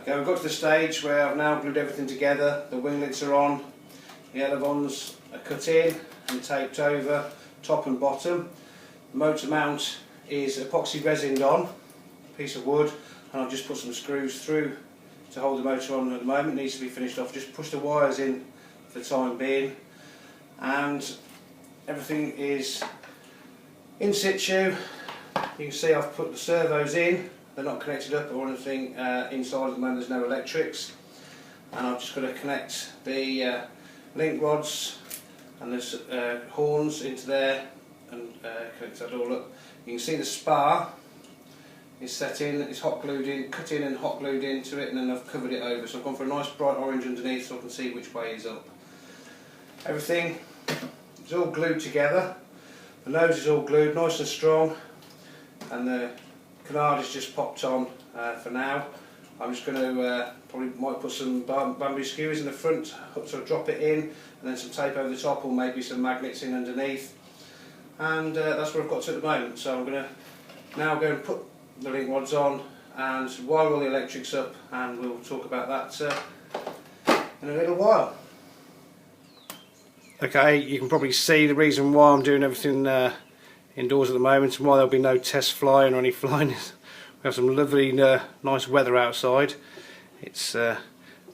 Okay, we've got to the stage where I've now glued everything together. The winglets are on, the elevons are cut in and taped over, top and bottom. The motor mount is epoxy resined on, a piece of wood, and I've just put some screws through to hold the motor on at the moment. It needs to be finished off. Just push the wires in for the time being, and everything is in situ. You can see I've put the servos in. They're not connected up or anything inside at the moment. There's no electrics, and I've just got to connect the link rods and there's horns into there and connect that all up. You can see the spar is set in, it's hot glued in, cut in and hot glued into it, and then I've covered it over. So I've gone for a nice bright orange underneath so I can see which way is up. Everything is all glued together. The nose is all glued, nice and strong, and the canard is just popped on for now. I'm just going to probably might put some bamboo skewers in the front, sort of drop it in, and then some tape over the top, or maybe some magnets in underneath. And that's what I've got to at the moment. So I'm going to now go and put the link rods on and wire all the electrics up, and we'll talk about that in a little while. Okay, you can probably see the reason why I'm doing everything indoors at the moment and why there'll be no test flying or any flying. We have some lovely nice weather outside. It's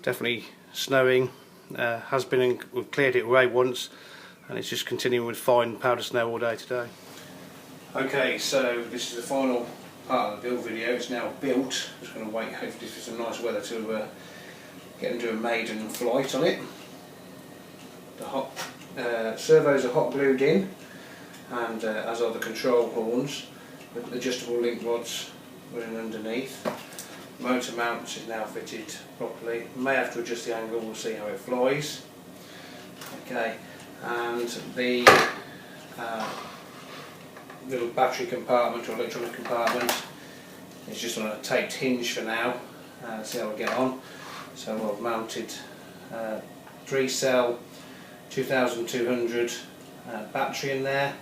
definitely snowing, has been, and we've cleared it away once, and it's just continuing with fine powder snow all day today. Okay, so this is the final part of the build video. It's now built. Just going to wait hopefully for some nice weather to get into a maiden flight on it. The hot servos are hot glued in, and as are the control horns. With adjustable link rods running underneath. Motor mount is now fitted properly. May have to adjust the angle, we'll see how it flies. Okay, and the little battery compartment or electronic compartment is just on a taped hinge for now. See how we get on. So I've mounted 3-cell 2200 battery in there.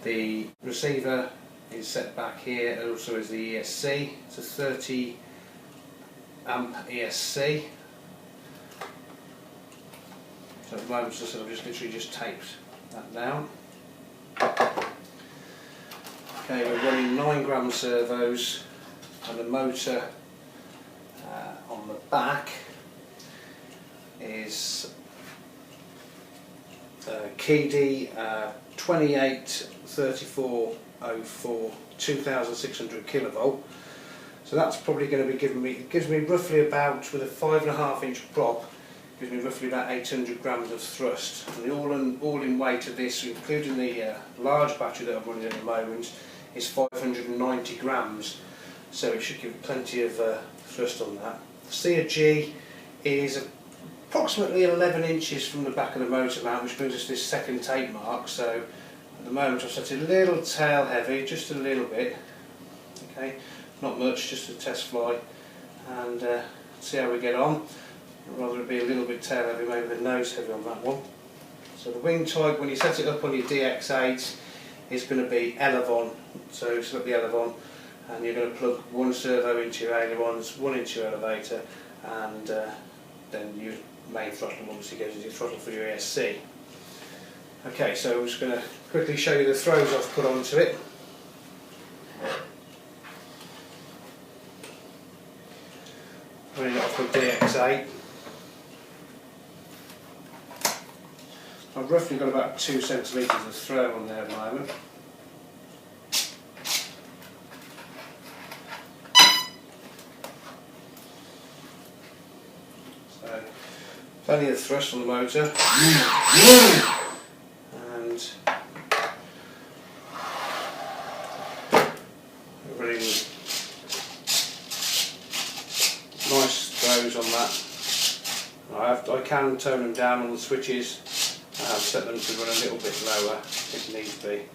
The receiver is set back here, and also is the ESC. It's a 30 amp ESC. So at the moment, so I've just literally just taped that down. Okay, we're running 9-gram servos, and the motor on the back is Keedy 283404 2600 kilovolt. So that's probably going to be giving me, it gives me roughly about, with a 5.5 inch prop, gives me roughly about 800 grams of thrust. And the all-in weight of this, including the large battery that I'm running at the moment, is 590 grams. So it should give plenty of thrust on that. The C/G is approximately 11 inches from the back of the motor mount, which brings us to this second tape mark. So at the moment I've set it a little tail heavy, just a little bit. Okay, not much, just a test fly, and see how we get on. I'd rather it be a little bit tail heavy, maybe the nose heavy on that one. So the wing type, when you set it up on your DX8, is going to be elevon. So select the elevon, and you're going to plug one servo into your ailerons, one into your elevator, and then your main throttle obviously goes into your throttle for your ESC. Okay, so I'm just going to quickly show you the throws I've put onto it. Running off the DX8. I've roughly got about 2 centimetres of throw on there at the moment. So, plenty of thrust on the motor. And we're running nice throws on that. I can tone them down on the switches. I've set them to run a little bit lower if needs be,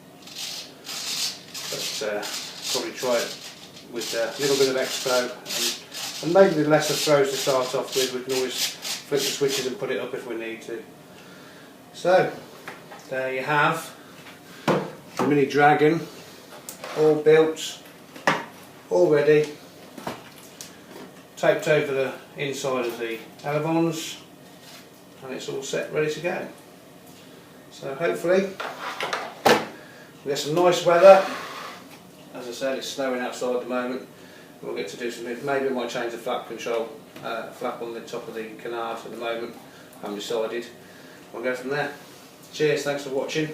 but probably try it with a little bit of expo, and maybe with lesser throws to start off with. We can always flip the switches and put it up if we need to. So there you have the Mini Dragon, all built, all ready, taped over the inside of the elevons, and it's all set, ready to go. So hopefully we get some nice weather. As I said, it's snowing outside at the moment. We'll get to do something. Maybe we might change the flap control, flap on the top of the canard at the moment. I haven't decided. We'll go from there. Cheers, thanks for watching.